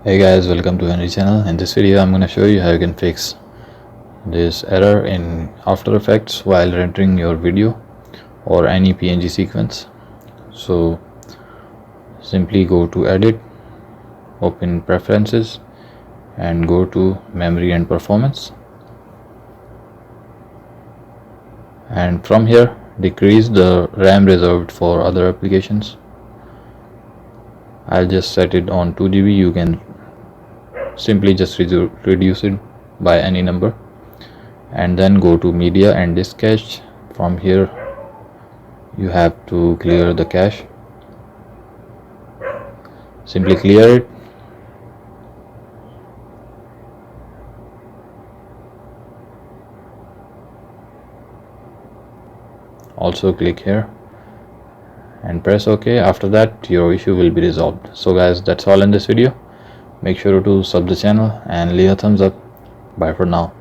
Hey guys, welcome to Henry channel. In this video I'm going to show you how you can fix this error in After Effects while rendering your video or any PNG sequence. So simply go to edit, open preferences and go to memory and performance, and from here decrease the RAM reserved for other applications. I'll just set it on 2 GB. You can simply just reduce it by any number, and then go to media and disk cache. From here you have to clear the cache. Simply clear it. Also click here and press OK. After that your issue will be resolved. So guys, that's all in this video. Make sure to sub the channel and leave a thumbs up. Bye for now.